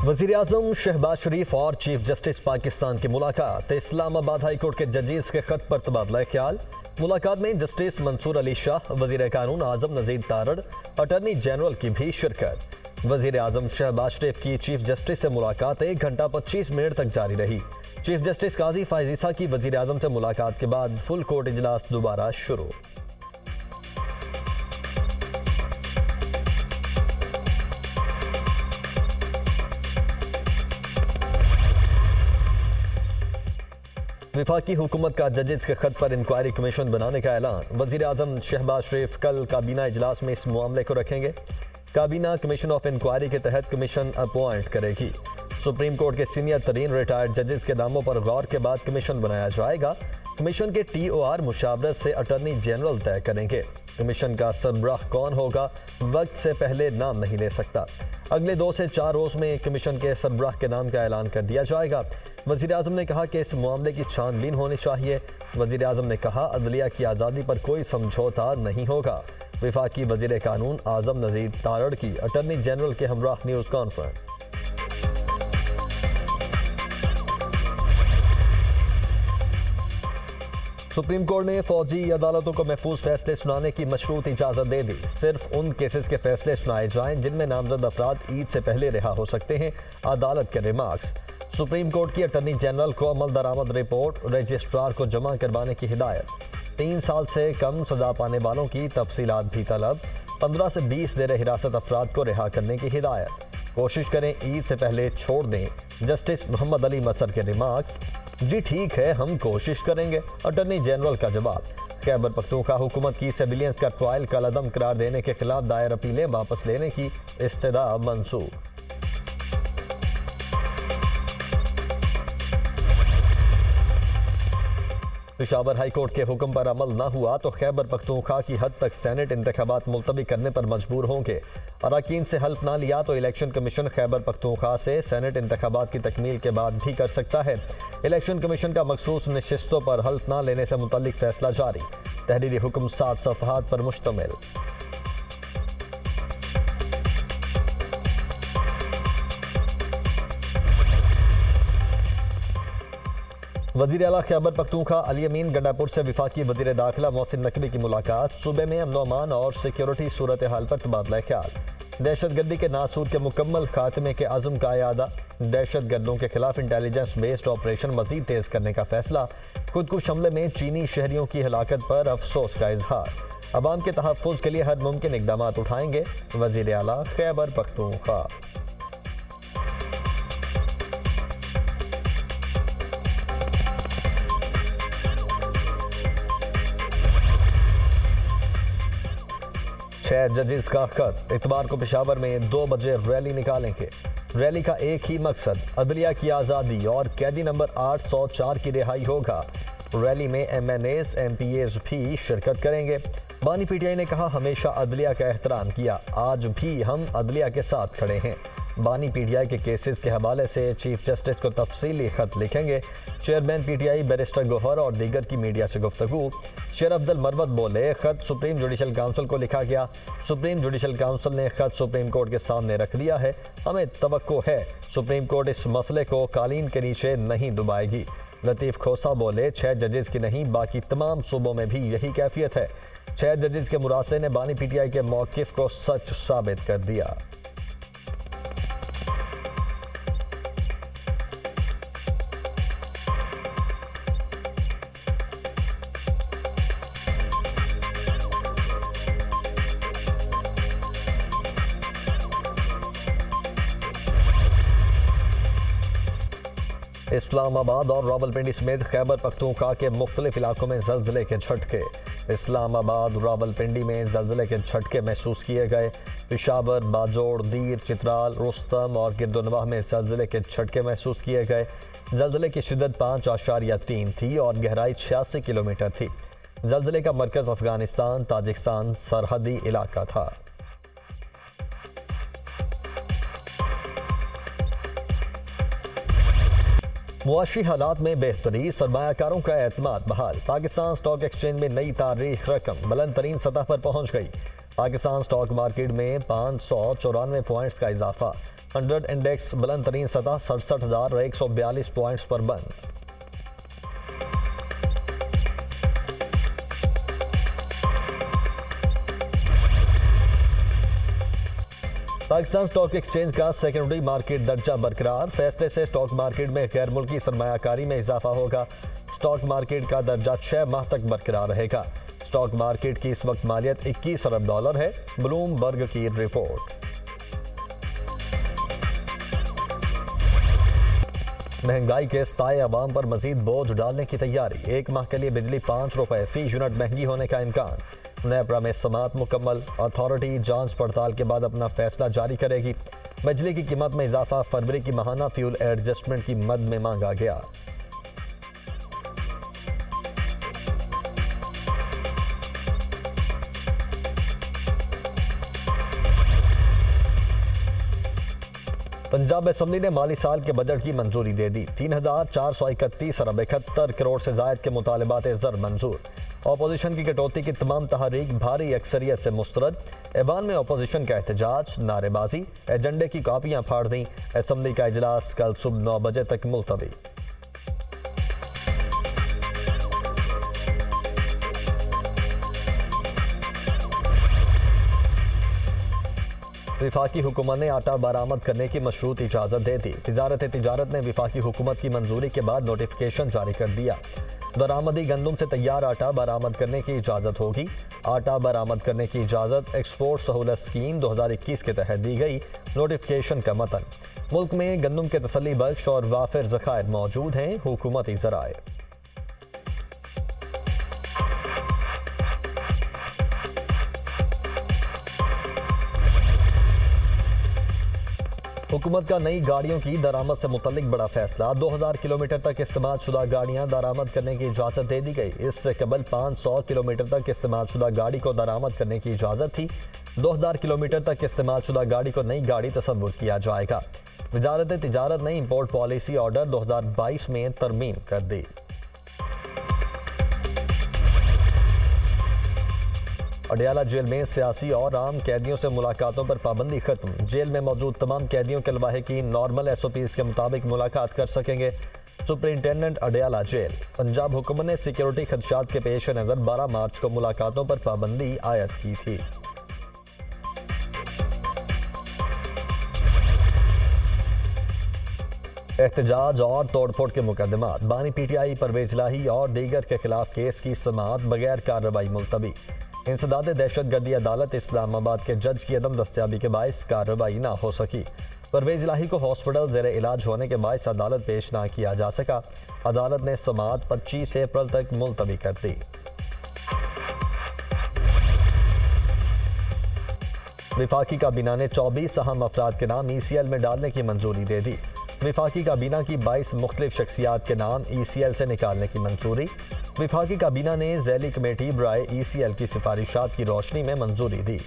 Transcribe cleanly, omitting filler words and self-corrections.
वज़ीर-ए-आज़म शहबाज शरीफ और chief justice Pakistan की मुलाकात। इस्लामाबाद हाई कोर्ट के जजेस के खत पर तबादला ख्याल। मुलाकात में जस्टिस मंसूर अली शाह, वज़ीर कानून आज़म नज़ीर तारड़, अटॉर्नी जनरल की भी शिरकत। वज़ीर-ए-आज़म शहबाज शरीफ की चीफ जस्टिस से मुलाकात 1 घंटा 25 मिनट तक जारी रही। चीफ जस्टिस काजी फाइज़ ईसा की वज़ीर-ए-आज़म से मुलाकात के बाद फुल कोर्ट इजलास दोबारा शुरू। वफाकी हुकूमत का जजेस के खत पर इंक्वायरी कमीशन बनाने का ऐलान। वज़ीर-ए-आज़म शहबाज शरीफ कल काबीना इजलास में इस मामले को रखेंगे। काबीना कमीशन ऑफ इंक्वायरी के तहत कमीशन अपॉइंट करेगी। सुप्रीम कोर्ट के सीनियर तरीन रिटायर्ड जजेस के नामों पर गौर के बाद कमीशन बनाया जाएगा। कमीशन के TOR मुशावरत से अटॉर्नी जनरल तय करेंगे। कमीशन का सरबराह कौन होगा, वक्त से पहले नाम नहीं ले सकता। अगले 2 से 4 रोज में कमीशन के सरबराह के नाम का ऐलान कर दिया जाएगा। वज़ीर-ए-आज़म ने कहा कि इस मामले की छानबीन होनी चाहिए। वज़ीर-ए-आज़म ने कहा अदलिया की आज़ादी पर कोई समझौता नहीं होगा। वफाकी वज़ीर कानून आज़म नज़ीर तारड़ की अटॉर्नी जनरल के हमराह न्यूज़ कॉन्फ्रेंस। सुप्रीम कोर्ट ने फौजी अदालतों को महफूज फैसले सुनाने की मशरूत इजाज़त दे दी। सिर्फ उन केसेस के फैसले सुनाए जाएं जिनमें नामजद अफराद ईद से पहले रिहा हो सकते हैं। अदालत के रिमार्क्स। सुप्रीम कोर्ट की अटॉर्नी जनरल को अमल दरामद रिपोर्ट रजिस्ट्रार को जमा करवाने की हिदायत। 3 साल से कम सजा पाने वालों की तफसीलात भी तलब। 15 से 20 ज़ेर हिरासत अफराद को रिहा करने की हिदायत। कोशिश करें ईद से पहले छोड़ दें। जस्टिस मोहम्मद अली मसर के रिमार्क्स। जी ठीक है, हम कोशिश करेंगे, अटॉर्नी जनरल का जवाब। खैबर पख्तूनख्वा हुकूमत की सिविलियंस का ट्रायल कलअदम करार देने के खिलाफ दायर अपीलें वापस लेने की इस्तदा मंसूर। पेशावर हाई कोर्ट के हुक्म पर अमल न हुआ तो खैबर पख्तूनख्वा की हद तक सेनेट इंतखाबात मुलतवी करने पर मजबूर होंगे। अरकान से हल्फ ना लिया तो इलेक्शन कमीशन खैबर पख्तूनख्वा से सेनेट इंतखाबात की तकमील के बाद भी कर सकता है। इलेक्शन कमीशन का मखसूस नशिस्तों पर हल्फ ना लेने से मुतल्लिक फैसला जारी। तहरीरी हुक्म 7 सफ़हात पर मुश्तमिल। वज़ीर आला खैबर पख्तूनख्वा अली अमीन गंडापुर से वफाकी वज़ीर दाखिला मोहसिन नकवी की मुलाकात। सूबे में अमन अमान और सिक्योरिटी सूरत हाल पर तबादला ख्याल। दहशतगर्दी के नासूर के मुकम्मल खात्मे के अज़म का यादा। दहशत गर्दों के खिलाफ इंटेलिजेंस बेस्ड ऑपरेशन मज़ीद तेज़ करने का फैसला। खुदकुश हमले में चीनी शहरियों की हलाकत पर अफसोस का इजहार। अवाम के तहफ़्फ़ुज़ के लिए हर मुमकिन इक़दाम उठाएंगे वज़ीर आला खैबर पख्तूनख्वा। छह जजेस का खत। इतवार को पेशावर में 2 बजे रैली निकालेंगे। रैली का एक ही मकसद अदलिया की आज़ादी और कैदी नंबर 804 की रिहाई होगा। रैली में MNAs MPAs भी शिरकत करेंगे। बानी PTI ने कहा हमेशा अदलिया का एहतराम किया, आज भी हम अदलिया के साथ खड़े हैं। बानी PTI के केसेस के हवाले से चीफ जस्टिस को तफसीली खत लिखेंगे। चेयरमैन PTI बैरिस्टर गौहर और दीगर की मीडिया से गुफ्तगू। शेर अब्दुल मरवत बोले खत सुप्रीम जुडिशल काउंसिल को लिखा गया। सुप्रीम जुडिशल काउंसिल ने खत सुप्रीम कोर्ट के सामने रख दिया है। हमें तवक्को है सुप्रीम कोर्ट इस मसले को कालीन के नीचे नहीं दबाएगी। लतीफ़ खोसा बोले 6 जजेस की नहीं बाकी तमाम सूबों में भी यही कैफियत है। 6 जजेस के मुरासले ने बानी PTI के मौक़िफ़ को सच साबित कर दिया। इस्लामाबाद और रावलपिंडी समेत खैबर पख्तूनख्वा के मुख्तलिफ इलाकों में ज़लज़ले के झटके। इस्लामाबाद रावलपिंडी में ज़लज़ले के झटके महसूस किए गए। पेशावर, बाजोड़, दीर, चित्राल, रुस्तम और गिरदोनवाह में ज़लज़ले के झटके महसूस किए गए। ज़लज़ले की शिद्दत 5.3 थी और गहराई 86 किलोमीटर थी। ज़लज़ले का मरकज़ अफगानिस्तान ताजिकिस्तान सरहदी इलाका था। मुआशी हालात में बेहतरी, सरमायाकारों का एतमाद बहाल। पाकिस्तान स्टॉक एक्सचेंज में नई तारीख रकम बुलंद तरीन सतह पर पहुंच गई। पाकिस्तान स्टॉक मार्केट में 594 पॉइंट्स का इजाफा। 100 इंडेक्स बुलंद तरीन सतह 67,142 पॉइंट्स पर बंद। पाकिस्तान स्टॉक एक्सचेंज का सेकेंडरी मार्केट दर्जा बरकरार। फैसले से स्टॉक मार्केट में गैर मुल्की सरमायाकारी में इजाफा होगा। स्टॉक मार्केट का दर्जा 6 माह तक बरकरार रहेगा। स्टॉक मार्केट की इस वक्त मालियत $21 अरब है। ब्लूमबर्ग की रिपोर्ट। महंगाई के सताए अवाम पर मजीद बोझ डालने की तैयारी। 1 माह के लिए बिजली ₹5 फी यूनिट महंगी होने का इम्कान। नेपरा में समात मुकम्मल। अथॉरिटी जांच पड़ताल के बाद अपना फैसला जारी करेगी। बिजली की कीमत में इजाफा। फरवरी की माहाना फ्यूल एडजस्टमेंट की मद में मांगा गया। पंजाब असेंबली ने माली साल के बजट की मंजूरी दे दी। 3,431 अरब 71 करोड़ से जायद के मुतालबात ज़र मंजूर। अपोजिशन की कटौती की तमाम तहरीक भारी अक्सरियत से मुस्तरद। ऐवान में अपोजिशन का एहतजाज, नारेबाजी, एजेंडे की कापियां फाड़ दी। असेंबली का इजलास कल सुबह 9 बजे तक मुलतवी। विफाकी हुकूमत ने आटा बरामद करने की मशरूत इजाज़त दे दी। तिजारत ने विफाकी हुकूमत की मंजूरी के बाद नोटिफिकेशन जारी कर दिया। दरामदी गंदम से तैयार आटा बरामद करने की इजाज़त होगी। आटा बरामद करने की इजाज़त एक्सपोर्ट सहूलत स्कीम 2021 के तहत दी गई। नोटिफिकेशन का मतन। मुल्क में गंदम के तसल्ली बख्श और वाफिर ज़खायर मौजूद हैं। हुकूमती ज़राए। हुकूमत का नई गाड़ियों की दरामद से मुतल्लिक बड़ा फैसला। 2000 किलोमीटर तक इस्तेमाल शुदा गाड़ियां दरामद करने की इजाज़त दे दी गई। इससे कबल 500 किलोमीटर तक इस्तेमाल शुदा गाड़ी को दरामद करने की इजाज़त थी। 2000 किलोमीटर तक इस्तेमाल शुदा गाड़ी को नई गाड़ी तस्वुर किया जाएगा। वजारत तिजारत ने इंपोर्ट पॉलिसी ऑर्डर 2022 में तरमीम कर दी। अडयाला जेल में सियासी और आम कैदियों से मुलाकातों पर पाबंदी खत्म। जेल में मौजूद तमाम कैदियों के लवाहिकीन नॉर्मल SOPs के मुताबिक मुलाकात कर सकेंगे। Superintendent Adiala jail. पंजाब हुकूमत ने सिक्योरिटी खदशात के पेश नज़र 12 मार्च को मुलाकातों पर पाबंदी आयद की थी। एहतजाज और तोड़फोड़ के मुकदमात। बानी PTI परवेज इलाही और दीगर के खिलाफ केस की समाअत बगैर कार्रवाई मुलतवी। इंसदाद दहशतगर्दी अदालत इस्लामाबाद के जज की अदम दस्तयाबी के बायस कार्रवाई ना हो सकी। परवेज इलाही को हॉस्पिटल ज़ेर इलाज होने के बायस अदालत पेश ना किया जा सका। अदालत ने समाअत 25 अप्रैल तक मुलतवी कर दी। विफाकी काबीना ने 24 अहम अफराद के नाम ECL में डालने की मंजूरी दे दी। विफाकी काबीना की 22 मुख्तलिफ शख्सियात के नाम ECL से निकालने की मंजूरी। विफाकी काबीना ने ज़ैली कमेटी बराए ECL की सिफारिशात की रोशनी में मंजूरी दी।